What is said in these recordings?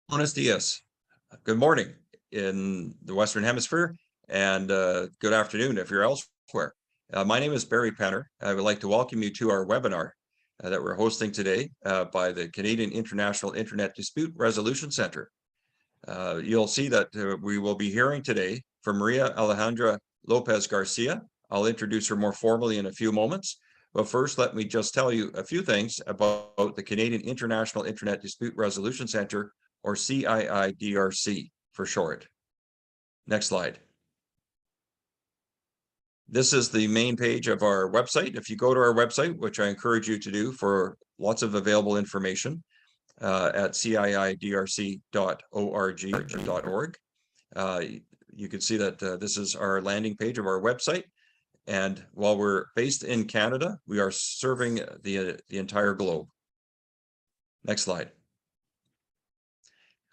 Buenos dias. Good morning in the Western Hemisphere, and good afternoon if you're elsewhere. My name is Barry Penner. I would like to welcome you to our webinar that we're hosting today by the Canadian International Internet Dispute Resolution Center. You'll see that we will be hearing today from Maria Alejandra Lopez Garcia. I'll introduce her more formally in a few moments. But first, let me just tell you a few things about the Canadian International Internet Dispute Resolution Center, or CIIDRC for short. Next slide. This is the main page of our website. If you go to our website, which I encourage you to do for lots of available information at ciidrc.org, you can see that this is our landing page of our website. And while we're based in Canada, we are serving the entire globe. Next slide.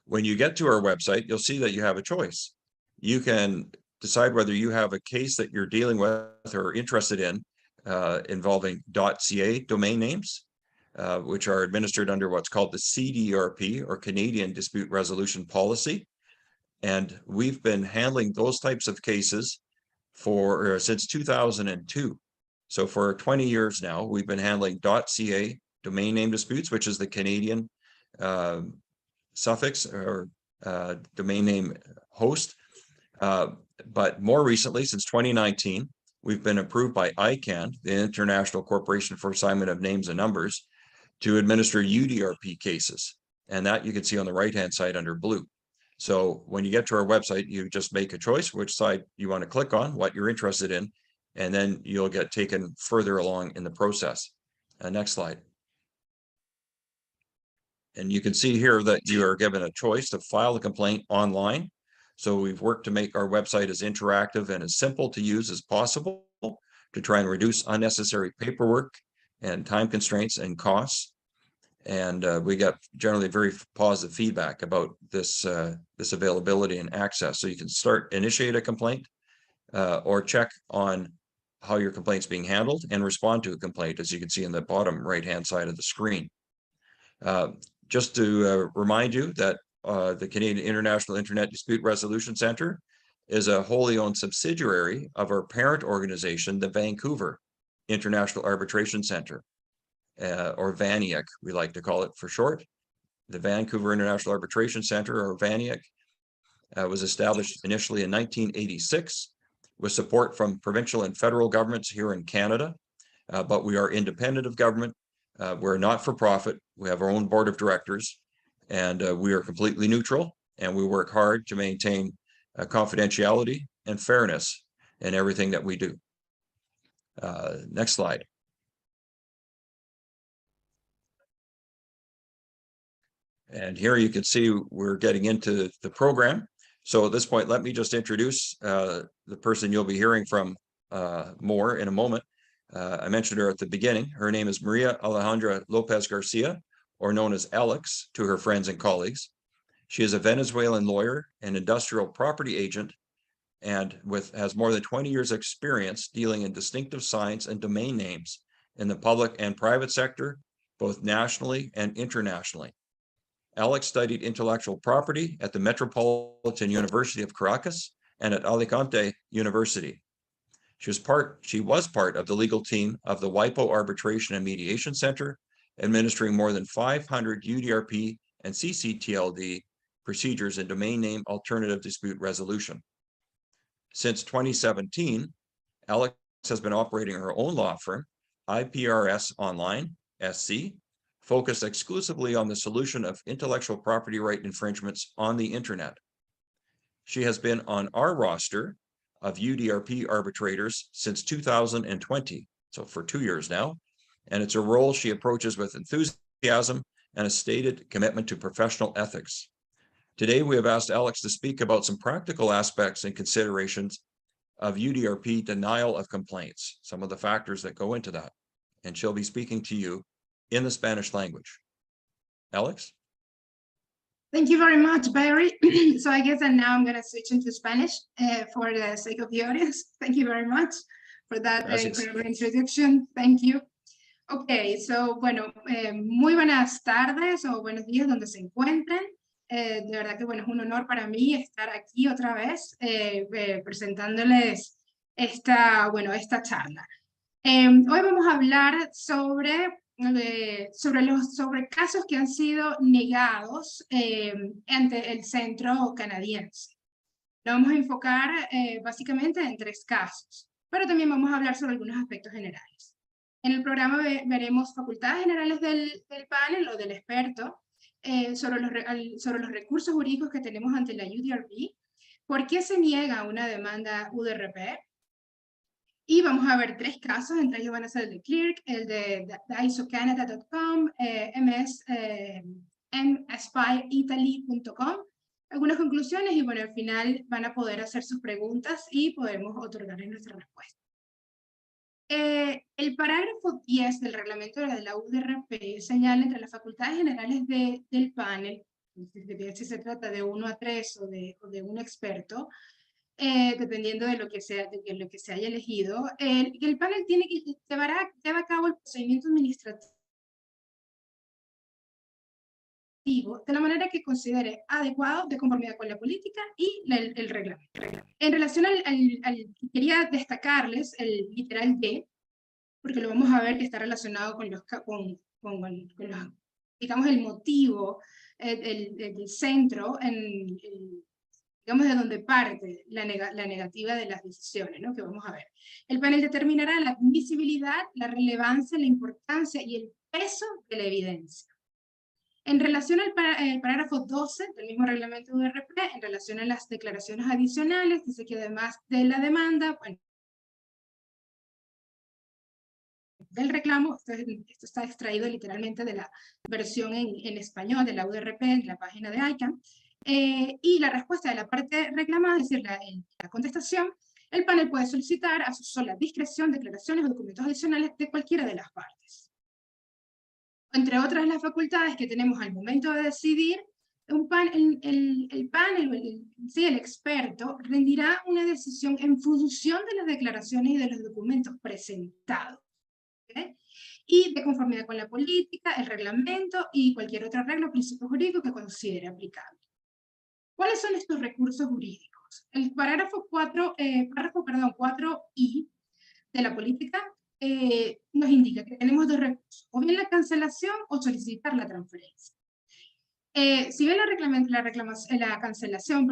When you get to our website, you'll see that you have a choice. You can decide whether you have a case that you're dealing with or interested in involving .ca domain names, which are administered under what's called the CDRP, or Canadian Dispute Resolution Policy. And we've been handling those types of cases since 2002. So for 20 years now, we've been handling .ca domain name disputes, which is the Canadian suffix or domain name host. But more recently, since 2019, we've been approved by ICANN, the International Corporation for Assignment of Names and Numbers, to administer UDRP cases. And that you can see on the right-hand side under blue. So when you get to our website, you just make a choice which side you want to click on, what you're interested in, and then you'll get taken further along in the process. Next slide. And you can see here that you are given a choice to file a complaint online. So we've worked to make our website as interactive and as simple to use as possible to try and reduce unnecessary paperwork and time constraints and costs. And we got generally very positive feedback about this availability and access. So you can initiate a complaint or check on how your complaint's being handled and respond to a complaint, as you can see in the bottom right-hand side of the screen. Just to remind you that the Canadian International Internet Dispute Resolution Center is a wholly owned subsidiary of our parent organization, the Vancouver International Arbitration Center, or VANIAC, we like to call it for short. The Vancouver International Arbitration Center, or VANIAC, was established initially in 1986 with support from provincial and federal governments here in Canada, but we are independent of government. We're not for profit. We have our own board of directors, and we are completely neutral, and we work hard to maintain confidentiality and fairness in everything that we do. Next slide. And here you can see we're getting into the program. So at this point, let me just introduce the person you'll be hearing from more in a moment. I mentioned her at the beginning. Her name is Maria Alejandra Lopez Garcia, or known as Alex to her friends and colleagues. She is a Venezuelan lawyer and industrial property agent, and has more than 20 years experience dealing in distinctive signs and domain names in the public and private sector, both nationally and internationally. Alex studied intellectual property at the Metropolitan University of Caracas and at Alicante University. She was part of the legal team of the WIPO Arbitration and Mediation Center, administering more than 500 UDRP and CCTLD procedures in domain name alternative dispute resolution. Since 2017, Alex has been operating her own law firm, IPRS Online, SC, focused exclusively on the solution of intellectual property right infringements on the internet. She has been on our roster of UDRP arbitrators since 2020, so for 2 years now, and it's a role she approaches with enthusiasm and a stated commitment to professional ethics. Today, we have asked Alex to speak about some practical aspects and considerations of UDRP denial of complaints, some of the factors that go into that, and she'll be speaking to you in the Spanish language. Alex? Thank you very much, Barry. So I guess that now I'm going to switch into Spanish for the sake of the audience. Thank you very much for that incredible introduction. Thank you. Okay, so bueno, muy buenas tardes o buenos días donde se encuentren. De verdad que, bueno, es un honor para mí estar aquí otra vez presentándoles esta charla. Hoy vamos a hablar sobre casos que han sido negados ante el centro canadiense. Lo vamos a enfocar básicamente en 3 casos, pero también vamos a hablar sobre algunos aspectos generales. En el programa veremos facultades generales del panel o del experto sobre los recursos jurídicos que tenemos ante la UDRP, por qué se niega una demanda UDRP, y vamos a ver 3 casos, entre ellos van a ser el de Clerk, el de isocanada.com, mspyitaly.com, algunas conclusiones y bueno, al final van a poder hacer sus preguntas y podemos otorgarles nuestra respuesta. El parágrafo 10 del reglamento de la UDRP señala entre las facultades generales del panel, si se trata de 1 a 3 o de un experto, dependiendo de lo que se haya elegido, el panel tiene que llevar a cabo el procedimiento administrativo de la manera que considere adecuado, de conformidad con la política y el reglamento. En relación quería destacarles el literal D, porque lo vamos a ver que está relacionado con digamos, el motivo del centro, digamos, de donde parte la negativa de las decisiones, ¿no? Que vamos a ver. El panel determinará la admisibilidad, la relevancia, la importancia y el peso de la evidencia. En relación al parágrafo 12 del mismo reglamento UDRP, en relación a las declaraciones adicionales, dice que además de la demanda, bueno, del reclamo, esto está extraído literalmente de la versión en español de la UDRP, en la página de ICANN, y la respuesta de la parte reclamada, es decir, la contestación, el panel puede solicitar a su sola discreción declaraciones o documentos adicionales de cualquiera de las partes. Entre otras las facultades que tenemos al momento de decidir, el panel, el experto, rendirá una decisión en función de las declaraciones y de los documentos presentados, ¿okay? Y de conformidad con la política, el reglamento y cualquier otra regla o principio jurídico que considere aplicable. ¿Cuáles son estos recursos jurídicos? El parágrafo 4I de la política nos indica que tenemos 2 recursos, o bien la cancelación o solicitar la transferencia. Si bien la cancelación,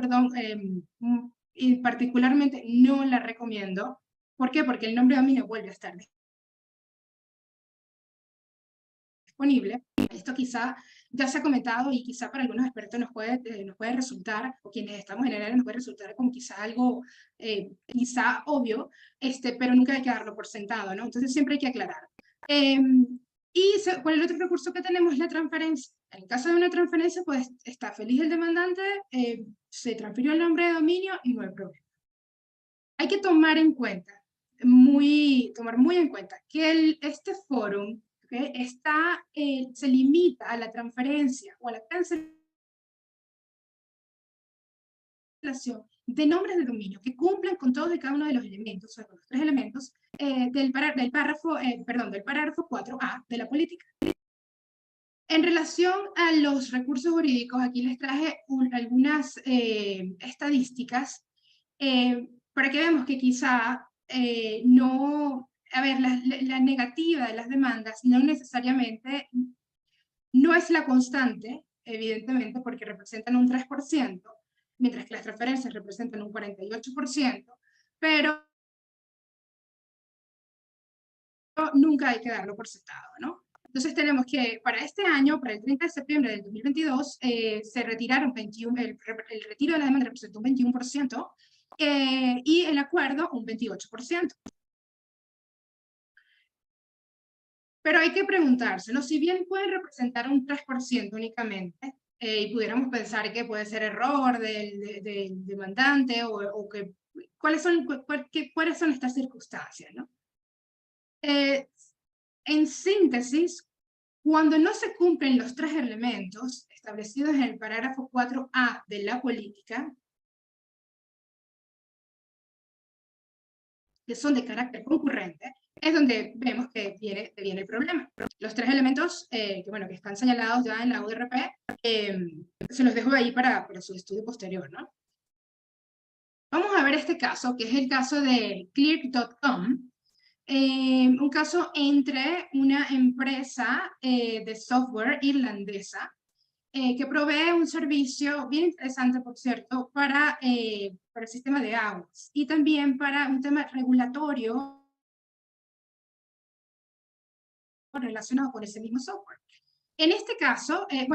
y particularmente no la recomiendo. ¿Por qué? Porque el nombre de dominio vuelve a estar disponible. Esto quizá ya se ha comentado y quizá para algunos expertos nos puede resultar, o quienes estamos en el área nos puede resultar como quizá algo quizá obvio, pero nunca hay que darlo por sentado, ¿no? Entonces siempre hay que aclarar. Por el otro recurso que tenemos es la transferencia. En el caso de una transferencia, pues está feliz el demandante, se transfirió el nombre de dominio y no hay problema. Hay que tomar muy en cuenta que este fórum, ¿okay?, se limita a la transferencia o a la cancelación de nombres de dominio que cumplen con todos y cada uno de los elementos, o sea, con los 3 elementos del parágrafo 4A de la política. En relación a los recursos jurídicos, aquí les traje algunas estadísticas para que veamos que quizá la negativa de las demandas no necesariamente, no es la constante, evidentemente, porque representan un 3%, mientras que las transferencias representan un 48%, pero nunca hay que darlo por sentado, ¿no? Entonces tenemos que para este año, para el 30 de septiembre del 2022, se retiraron el retiro de la demanda representó un 21%, y el acuerdo un 28%. Pero hay que preguntarse, ¿no? Si bien pueden representar un 3% únicamente, y pudiéramos pensar que puede ser error del demandante, o que cuáles son estas circunstancias, ¿no? En síntesis, cuando no se cumplen los 3 elementos establecidos en el parágrafo 4A de la política, que son de carácter concurrente, es donde vemos que viene el problema. Los tres elementos que están señalados ya en la UDRP, se los dejo ahí para su estudio posterior, ¿no? Vamos a ver este caso, que es el caso de Clear.com, un caso entre una empresa de software irlandesa que provee un servicio bien interesante, por cierto, para el sistema de aguas y también para un tema regulatorio relacionado con ese mismo software. En este caso, el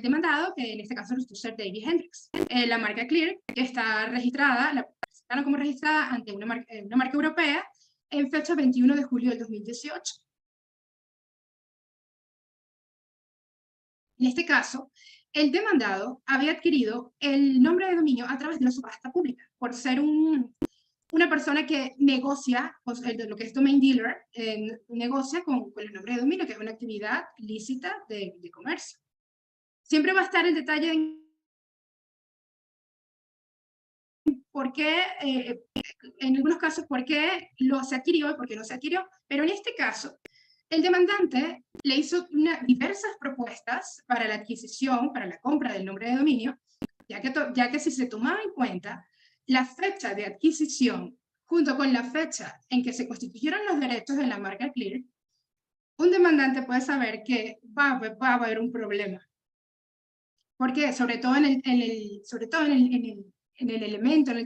demandado, que en este caso resultó ser David Hendricks, la marca Clear, que está registrada, la presentaron como registrada ante una marca europea en fecha 21 de julio del 2018. En este caso, el demandado había adquirido el nombre de dominio a través de una subasta pública, por ser una persona que negocia, lo que es domain dealer, negocia con el nombre de dominio, que es una actividad lícita de comercio. Siempre va a estar el detalle en por qué, en algunos casos, por qué se adquirió y por qué no se adquirió, pero en este caso, el demandante le hizo diversas propuestas para la adquisición, para la compra del nombre de dominio, ya que si se tomaba en cuenta la fecha de adquisición junto con la fecha en que se constituyeron los derechos de la marca Clear, un demandante puede saber que va a haber un problema. Porque sobre todo en el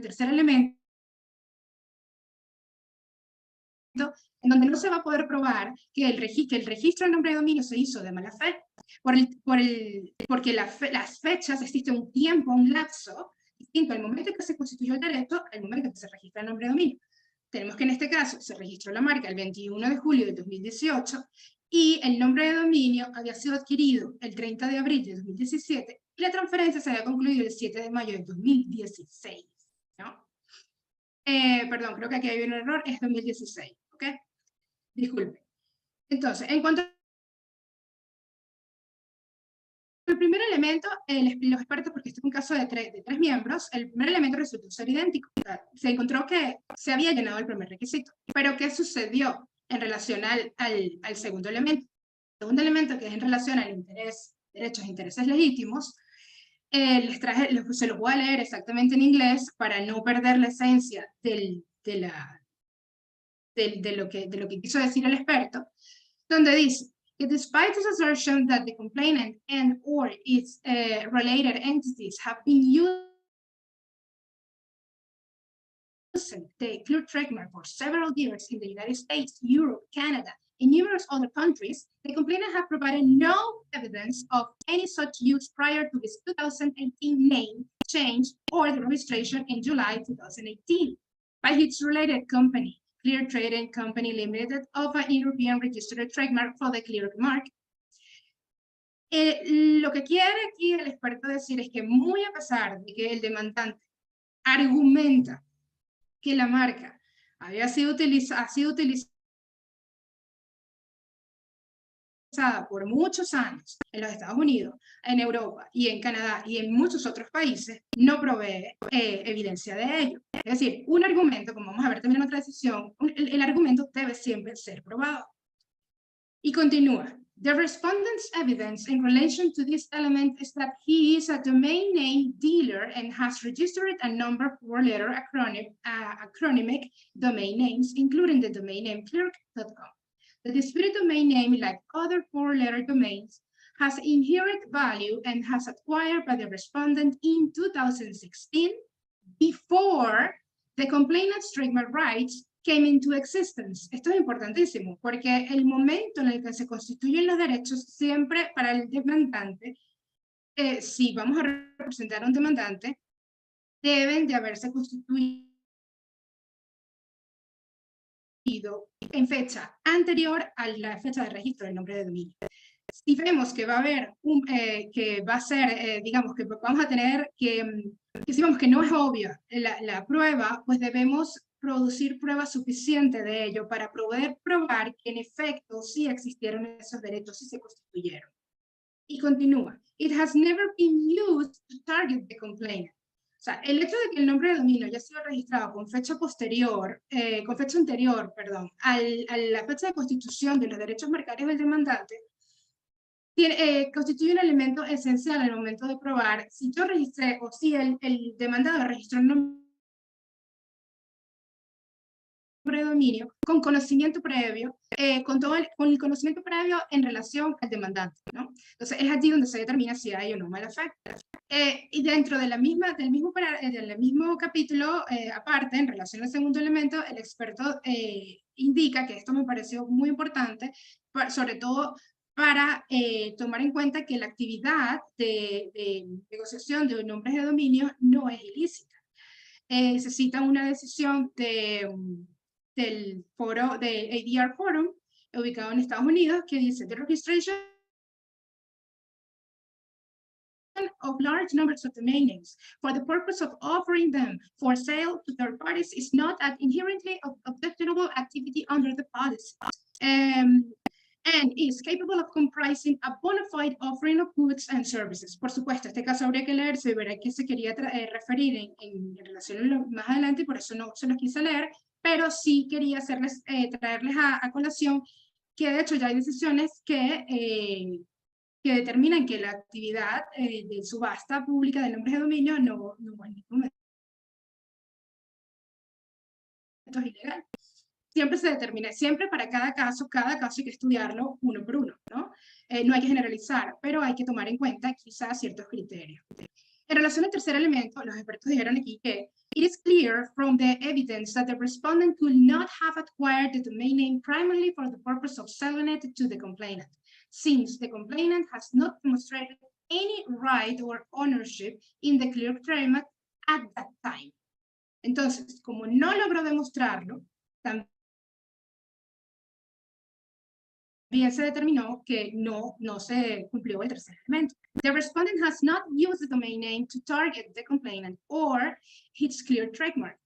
tercer elemento, en donde no se va a poder probar que el registro del nombre de dominio se hizo de mala fe, porque las fechas, existe un tiempo, un lapso, distinto al momento en que se constituyó el derecho, al momento en que se registra el nombre de dominio. Tenemos que en este caso se registró la marca el 21 de julio de 2018 y el nombre de dominio había sido adquirido el 30 de abril de 2017 y la transferencia se había concluido el 7 de mayo de 2016, ¿no? Perdón, creo que aquí hay un error, es 2016, ¿ok? Disculpe. Entonces, en cuanto al primer elemento, los expertos, porque este es un caso de tres miembros, el primer elemento resultó ser idéntico. O sea, se encontró que se había llenado el primer requisito. Pero ¿qué sucedió en relación al segundo elemento? El segundo elemento, que es en relación al derechos e intereses legítimos, se los voy a leer exactamente en inglés para no perder la esencia de lo que quiso decir el experto, donde dice que despite his assertion that the complainant and or its related entities have been using the Clear trademark for several years in the United States, Europe, Canada, and numerous other countries, the complainant has provided no evidence of any such use prior to his 2018 name change or the registration in July 2018 by its related company, Clear Trading Company Limited, of an European registered trademark for the Clear mark. Lo que quiere aquí el experto decir es que muy a pesar de que el demandante argumenta que la marca ha sido utilizada por muchos años en los Estados Unidos, en Europa y en Canadá y en muchos otros países, no provee evidencia de ello. Es decir, un argumento, como vamos a ver también en otra decisión, el argumento debe siempre ser probado. Y continúa. The respondent's evidence in relation to this element is that he is a domain name dealer and has registered a number of four-letter acronymic domain names, including the domain name clerk.com. The disputed domain name, like other four-letter domains, has inherent value and has acquired by the respondent in 2016 before the complainant's trademark rights came into existence. Esto es importantísimo, porque el momento en el que se constituyen los derechos siempre para el demandante, si vamos a representar a un demandante, deben de haberse constituido en fecha anterior a la fecha de registro del nombre de dominio. Si vemos que va a haber que va a ser, digamos, que vamos a tener que si vemos que no es obvia la prueba, pues debemos producir pruebas suficientes de ello para poder probar que en efecto sí existieron esos derechos y se constituyeron. Y continúa. It has never been used to target the complainant. O sea, el hecho de que el nombre de dominio haya sido registrado con fecha posterior, con fecha anterior, perdón, a la fecha de constitución de los derechos marcarios del demandante, constituye un elemento esencial al momento de probar si yo registré o si el demandado registró un nombre de dominio con conocimiento previo, con el conocimiento previo en relación al demandante, ¿no? Entonces es allí donde se determina si hay o no mala fe. Y dentro de del mismo capítulo, aparte, en relación al segundo elemento, el experto indica, que esto me pareció muy importante, sobre todo para tomar en cuenta que la actividad de negociación de nombres de dominio no es ilícita. Se cita una decisión del foro de ADR Forum, ubicado en Estados Unidos, que dice: "The registration of large numbers of domain names for the purpose of offering them for sale to third parties is not an inherently objectionable activity under the policy, and is capable of comprising a bona fide offering of goods and services." Por supuesto, este caso habría que leerse y ver a qué se quería referir en relación más adelante, por eso no se los quise leer, pero sí quería traerles a colación que de hecho ya hay decisiones que determinan que la actividad de subasta pública de nombres de dominio no en ningún momento es ilegal. Siempre se determina, siempre para cada caso hay que estudiarlo uno por uno, ¿no? No hay que generalizar, pero hay que tomar en cuenta quizás ciertos criterios. En relación al tercer elemento, los expertos dijeron aquí que it is clear from the evidence that the respondent could not have acquired the domain name primarily for the purpose of selling it to the complainant, since the complainant has not demonstrated any right or ownership in the clear trademark at that time. Entonces, como no logró demostrarlo, también se determinó que no se cumplió el tercer elemento. The respondent has not used the domain name to target the complainant or its clear trademark,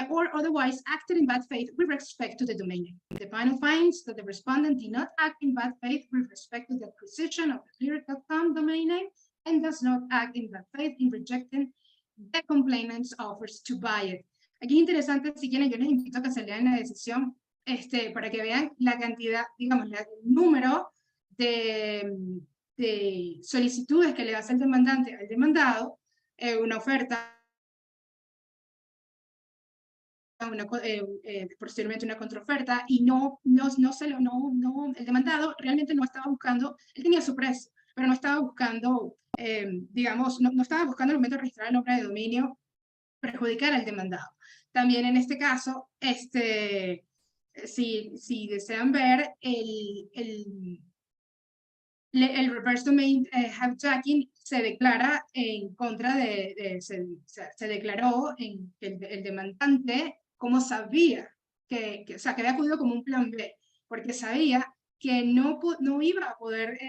or otherwise acted in bad faith with respect to the domain name. The panel finds that the respondent did not act in bad faith with respect to the acquisition of the clear.com domain name and does not act in bad faith in rejecting the complainant's offers to buy it. Aquí es interesante, si quieren, yo les invito a que se lean la decisión para que vean la cantidad, digamos, el número de solicitudes que le hace el demandante al demandado, una oferta, posteriormente una contraoferta, y el demandado realmente no estaba buscando, él tenía su precio, pero no estaba buscando, digamos, no estaba buscando al momento de registrar el nombre de dominio perjudicar al demandado. También en este caso, si desean ver el reverse domain hijacking se declara en contra se declaró en que el demandante, como sabía que había acudido como un plan B, porque sabía que no iba a poder,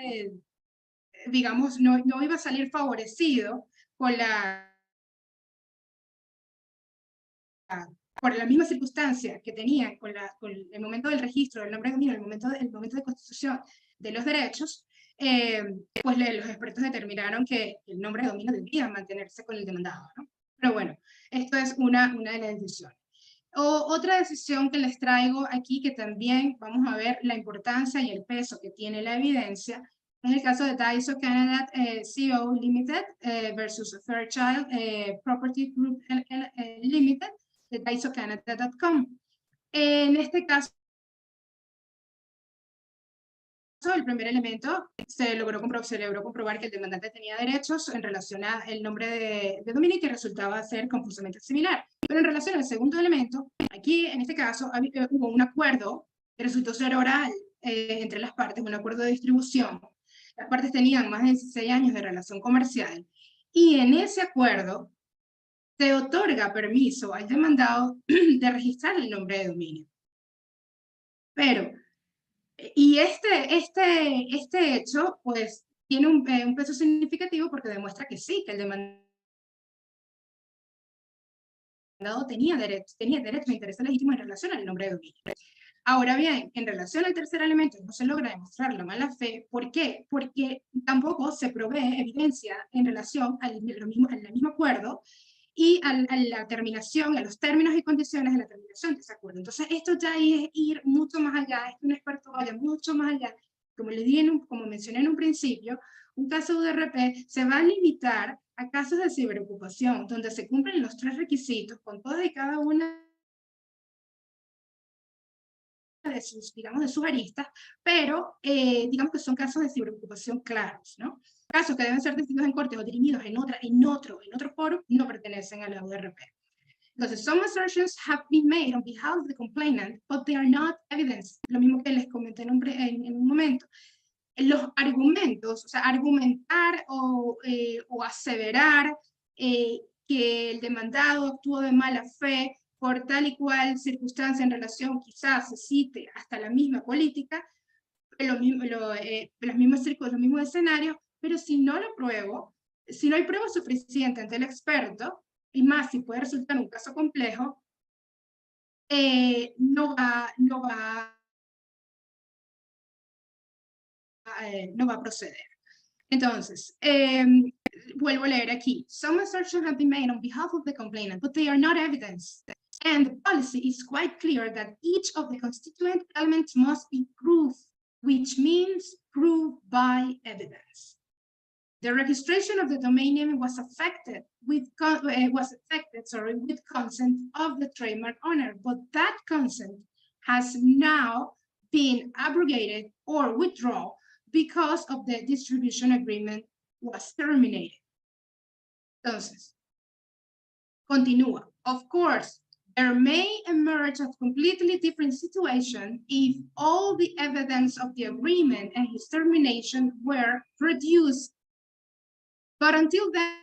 digamos, no iba a salir favorecido por la misma circunstancia que tenía con el momento del registro del nombre de dominio, el momento de constitución de los derechos, pues los expertos determinaron que el nombre de dominio debía mantenerse con el demandado, ¿no? Pero bueno, esto es una de las decisiones. Otra decisión que les traigo aquí, que también vamos a ver la importancia y el peso que tiene la evidencia, es el caso de Daiso Canada CO Limited versus Fairchild Property Group Limited, de daisocanada.com. En este caso, el primer elemento se logró comprobar que el demandante tenía derechos en relación al nombre de dominio, que resultaba ser confusamente similar. Pero en relación al segundo elemento, aquí en este caso hubo un acuerdo que resultó ser oral entre las partes, un acuerdo de distribución. Las partes tenían más de 16 años de relación comercial, y en ese acuerdo se otorga permiso al demandado de registrar el nombre de dominio. Pero, y este hecho, pues, tiene un peso significativo porque demuestra que sí, que el demandado tenía derechos e intereses legítimos en relación al nombre de dominio. Ahora bien, en relación al tercer elemento, no se logra demostrar la mala fe. ¿Por qué? Porque tampoco se provee evidencia en relación al mismo acuerdo y a la terminación, a los términos y condiciones de la terminación de ese acuerdo. Entonces, esto ya es ir mucho más allá, es que un experto vaya mucho más allá. Como les dije, como mencioné en un principio, un caso UDRP se va a limitar a casos de ciberocupación, donde se cumplen los 3 requisitos con todas y cada una de sus, digamos, de sus aristas, pero digamos que son casos de ciberocupación claros, ¿no? Casos que deben ser decididos en corte o dirimidos en otro foro, no pertenecen a la UDRP. Entonces, some assertions have been made on behalf of the complainant, but they are not evidence. Lo mismo que les comenté en un momento. Los argumentos, o sea, argumentar o aseverar que el demandado actuó de mala fe por tal y cual circunstancia en relación, quizás se cite hasta la misma política, los mismos escenarios, pero si no lo pruebo, si no hay prueba suficiente ante el experto, y más si puede resultar un caso complejo, no va a proceder. Entonces, vuelvo a leer aquí. Some assertions have been made on behalf of the complainant, but they are not evidence. And the policy is quite clear that each of the constituent elements must be proved, which means proved by evidence. The registration of the domain name was affected with consent of the trademark owner, but that consent has now been abrogated or withdrawn because of the distribution agreement was terminated. Entonces, continúa. Of course, there may emerge a completely different situation if all the evidence of the agreement and his termination were produced, but until then,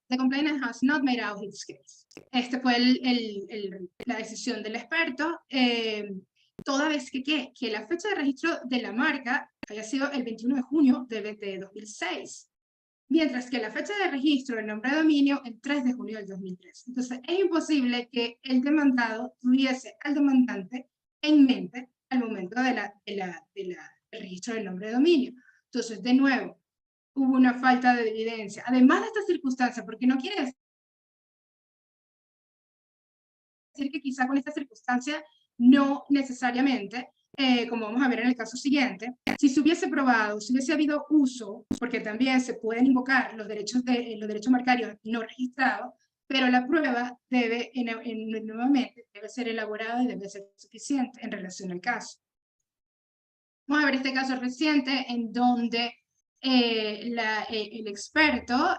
the complainant has not made out his case. Este fue la decisión del experto. Toda vez que la fecha de registro de la marca haya sido el 21 de junio de 2006, mientras que la fecha de registro del nombre de dominio el 3 de junio del 2003. Entonces, es imposible que el demandado tuviese al demandante en mente al momento del registro del nombre de dominio. Entonces, de nuevo, hubo una falta de evidencia. Además de esta circunstancia, porque no quiere decir que quizá con esta circunstancia no necesariamente, como vamos a ver en el caso siguiente, si se hubiese probado, si hubiese habido uso, porque también se pueden invocar los derechos marcarios no registrados, pero la prueba debe, nuevamente, debe ser elaborada y debe ser suficiente en relación al caso. Vamos a ver este caso reciente en donde el experto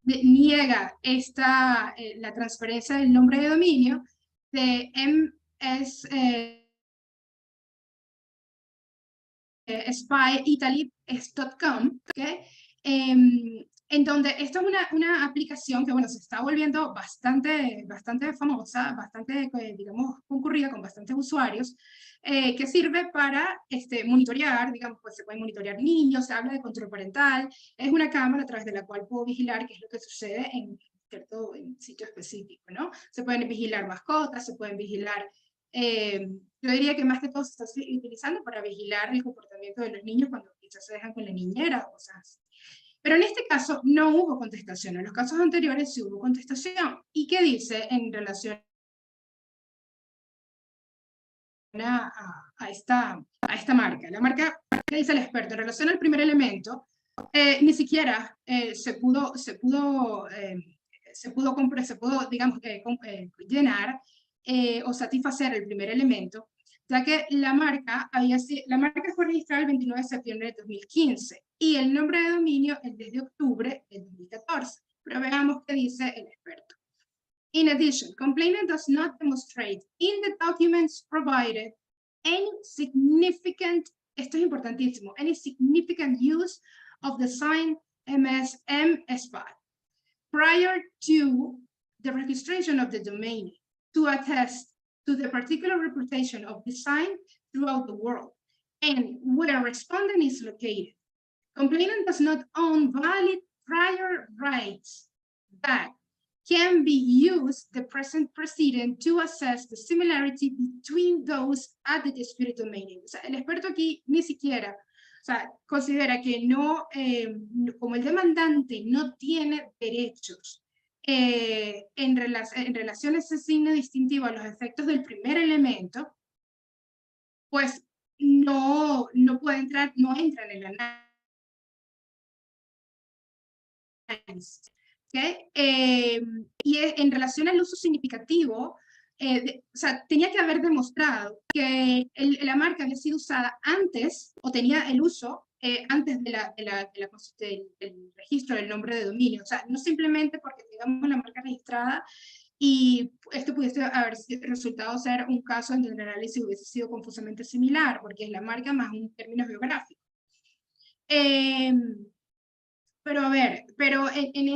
niega la transferencia del nombre de dominio de spyitaly.com, ¿okay? En donde esto es una aplicación que, bueno, se está volviendo bastante famosa, bastante, digamos, concurrida con bastantes usuarios, que sirve para monitorear, digamos, pues se pueden monitorear niños, se habla de control parental, es una cámara a través de la cual puedo vigilar qué es lo que sucede en cierto sitio específico, ¿no? Se pueden vigilar mascotas, se pueden vigilar, yo diría que más que todo se está utilizando para vigilar el comportamiento de los niños cuando quizás se dejan con la niñera o cosas así. Pero en este caso no hubo contestación, en los casos anteriores sí hubo contestación. ¿Y qué dice en relación a esta marca? La marca, ¿qué dice el experto? En relación al primer elemento, ni siquiera se pudo digamos, llenar o satisfacer el primer elemento, ya que la marca fue registrada el 29 de septiembre de 2015 y el nombre de dominio el 10 de octubre de 2014. Pero veamos qué dice el experto. In addition, complainant does not demonstrate in the documents provided any significant, esto es importantísimo, any significant use of the sign MS-M-SPY prior to the registration of the domain to attest to the particular reputation of the sign throughout the world and where respondent is located. Complainant does not own valid prior rights that can be used the present precedent to assess the similarity between those at the disputed domain. O sea, el experto aquí ni siquiera, o sea, considera que no, como el demandante no tiene derechos en relación a ese signo distintivo a los efectos del primer elemento, pues no puede entrar, no entra en el análisis. ¿Okay? Y en relación al uso significativo, o sea, tenía que haber demostrado que la marca había sido usada antes, o tenía el uso antes del registro del nombre de dominio. O sea, no simplemente porque tengamos la marca registrada y esto pudiese haber resultado ser un caso en donde el análisis hubiese sido confusamente similar, porque es la marca más un término geográfico. Pero a ver, pero en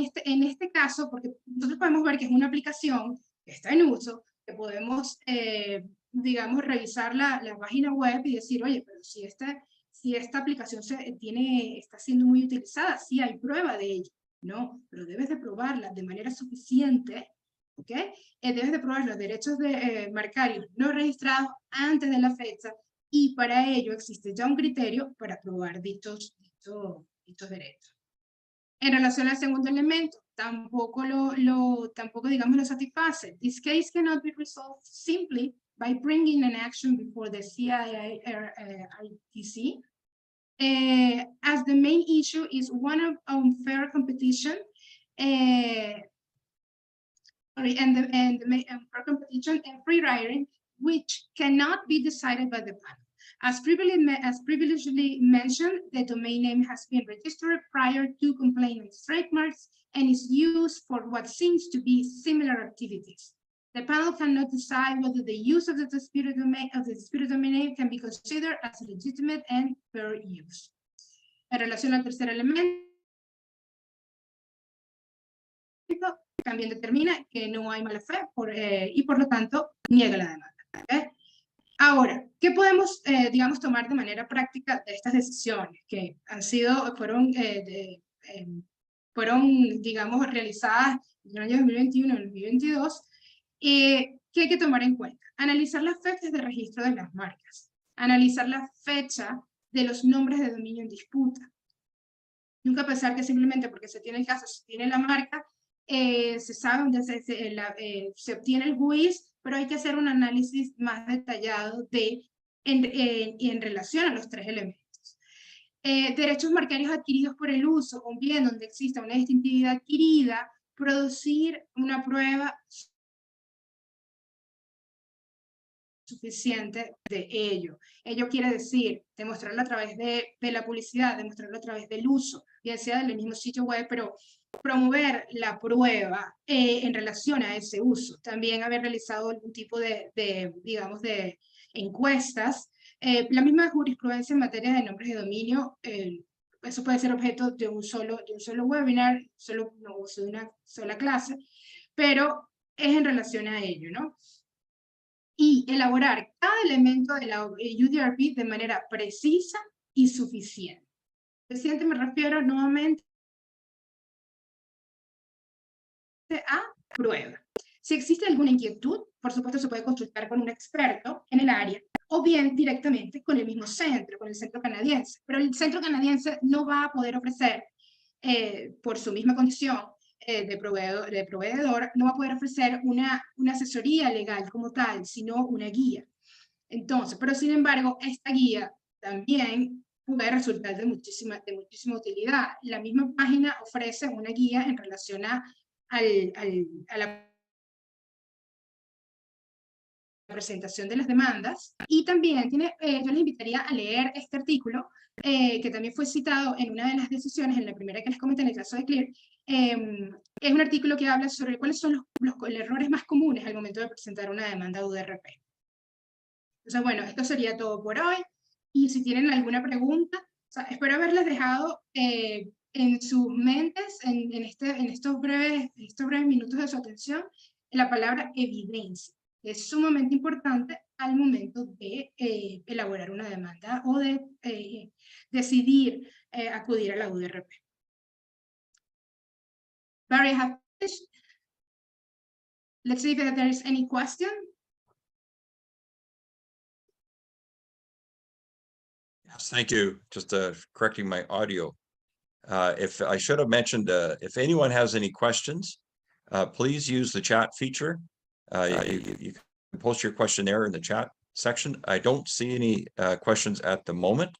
este caso, porque nosotros podemos ver que es una aplicación que está en uso, que podemos, digamos, revisar la página web y decir, oye, pero si esta aplicación está siendo muy utilizada, sí hay prueba de ello. No, pero debes de probarla de manera suficiente, ¿ok? Debes de probar los derechos marcarios no registrados antes de la fecha, y para ello existe ya un criterio para probar dichos derechos. En relación al segundo elemento, tampoco digamos, lo satisface. This case cannot be resolved simply by bringing an action before the CIITC, as the main issue is one of unfair competition, and unfair competition and free riding, which cannot be decided by the panel. As previously mentioned, the domain name has been registered prior to complainant's trademarks and is used for what seems to be similar activities. The panel cannot decide whether the use of the disputed domain name can be considered as legitimate and fair use. En relación al tercer elemento, también determina que no hay mala fe y por lo tanto niega la demanda. ¿Okay? Ahora, ¿qué podemos, digamos, tomar de manera práctica de estas decisiones que fueron, digamos, realizadas en el año 2021 y 2022? ¿Qué hay que tomar en cuenta? Analizar las fechas de registro de las marcas, analizar la fecha de los nombres de dominio en disputa. Nunca pensar que simplemente porque se tiene el caso, se tiene la marca, se sabe dónde se obtiene el juicio, pero hay que hacer un análisis más detallado en relación a los tres elementos. Derechos marcarios adquiridos por el uso, o bien donde exista una distintividad adquirida, producir una prueba suficiente de ello. Ello quiere decir demostrarlo a través de la publicidad, demostrarlo a través del uso, ya sea del mismo sitio web, pero promover la prueba en relación a ese uso. También haber realizado algún tipo digamos, de encuestas. La misma jurisprudencia en materia de nombres de dominio, eso puede ser objeto de un solo webinar, de una sola clase, pero es en relación a ello, ¿no? Y elaborar cada elemento de la UDRP de manera precisa y suficiente. Suficiente me refiero nuevamente a prueba. Si existe alguna inquietud, por supuesto se puede consultar con un experto en el área, o bien directamente con el mismo centro, con el centro canadiense. Pero el centro canadiense no va a poder ofrecer, por su misma condición, de proveedor, no va a poder ofrecer una asesoría legal como tal, sino una guía. Entonces, pero sin embargo, esta guía también puede resultar de muchísima utilidad. La misma página ofrece una guía en relación a la presentación de las demandas, y también yo les invitaría a leer este artículo, que también fue citado en una de las decisiones, en la primera que les comenté en el caso de Clear. Es un artículo que habla sobre cuáles son los errores más comunes al momento de presentar una demanda UDRP. Entonces, bueno, esto sería todo por hoy, y si tienen alguna pregunta, o sea, espero haberles dejado en sus mentes, en estos breves minutos de su atención, la palabra evidencia. Es sumamente importante al momento de elaborar una demanda o de decidir acudir a la UDRP. Barry, I have finished. Let's see if there is any question. Yes, thank you. Just correcting my audio. If I should have mentioned, if anyone has any questions, please use the chat feature. You can post your question there in the chat section. I don't see any questions at the moment,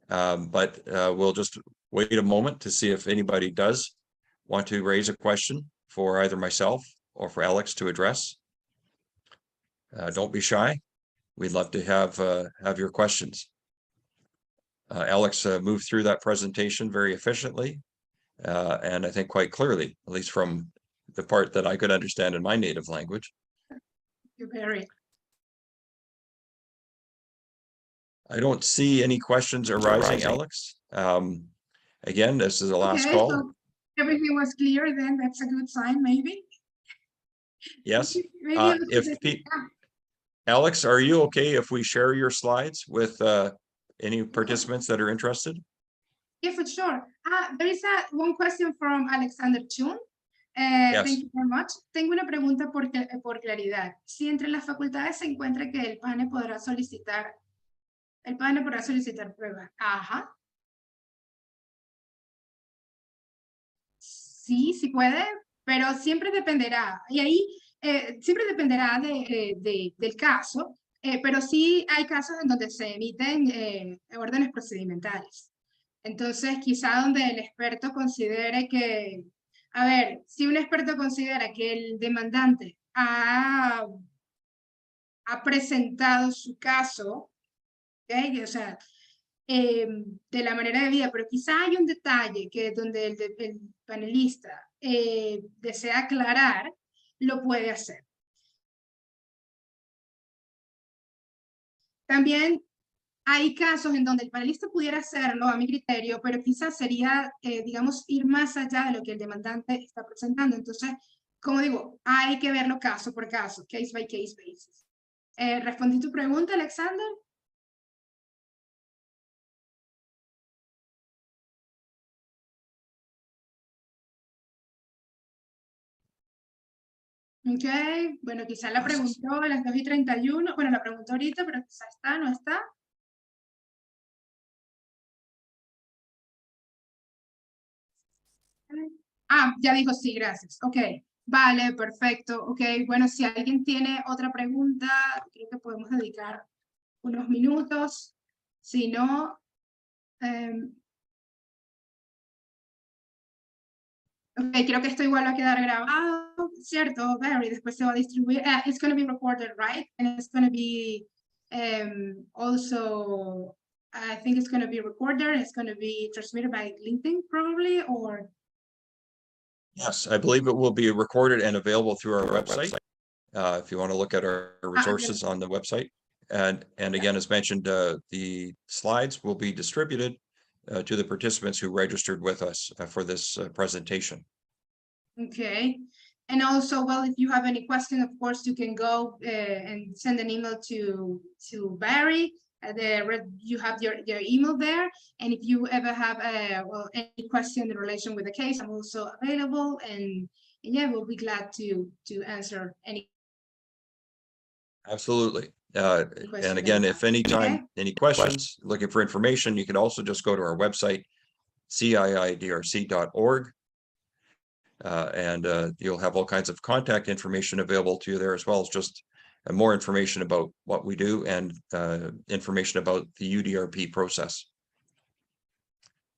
but we'll just wait a moment to see if anybody does want to raise a question for either myself or for Alex to address. Don't be shy. We'd love to have your questions. Alex moved through that presentation very efficiently, and I think quite clearly, at least from the part that I could understand in my native language. You're very. I don't see any questions arising, Alex. Again, this is the last call. So everything was clear then, that's a good sign, maybe? Yes. Maybe Alex, are you okay if we share your slides with any participants that are interested? Yeah, for sure. There is one question from Alexander Chun. Yes. Thank you very much. Tengo una pregunta por claridad. Si entre las facultades se encuentra que el PANE podrá solicitar pruebas. Ajá. Sí, sí puede, pero siempre dependerá. Y ahí siempre dependerá del caso, pero sí hay casos en donde se emiten órdenes procedimentales. Entonces, quizá donde el experto considere que, a ver, si un experto considera que el demandante ha presentado su caso, ¿okay? O sea, de la manera debida, pero quizá hay un detalle que donde el panelista desea aclarar, lo puede hacer. También hay casos en donde el panelista pudiera hacerlo, a mi criterio, pero quizás sería, digamos, ir más allá de lo que el demandante está presentando. Entonces, como digo, hay que verlo caso por caso, case by case basis. ¿Respondí tu pregunta, Alexander? Ok, bueno, quizá la preguntó a las 2:31, bueno, la preguntó ahorita, pero quizá está, no está. Ya dijo sí, gracias. Ok, vale, perfecto. Ok, bueno, si alguien tiene otra pregunta, creo que podemos dedicar unos minutos. Si no, ok, creo que esto igual va a quedar grabado, ¿cierto, Barry? Después se va a distribuir. It's going to be recorded, right? And it's going to be also, I think it's going to be recorded. It's going to be transmitted by LinkedIn, probably, or... Yes, I believe it will be recorded and available through our website. If you want to look at our resources on the website. And again, as mentioned, the slides will be distributed to the participants who registered with us for this presentation. Okay. And also, well, if you have any question, of course, you can go and send an email to Barry. You have your email there. And if you ever have any question in relation with the case, I'm also available. And yeah, we'll be glad to answer any. Absolutely. And again, if anytime, any questions, looking for information, you can also just go to our website, ciidrc.org. And you'll have all kinds of contact information available to you there, as well as just more information about what we do and information about the UDRP process.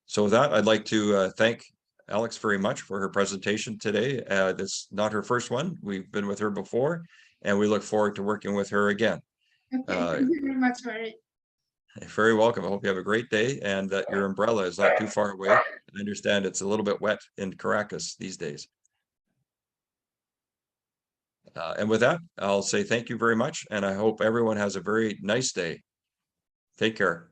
So with that, I'd like to thank Alex very much for her presentation today. This is not her first one. We've been with her before, and we look forward to working with her again. Okay, thank you very much, Barry. Very welcome. I hope you have a great day and that your umbrella is not too far away. I understand it's a little bit wet in Caracas these days. And with that, I'll say thank you very much, and I hope everyone has a very nice day. Take care.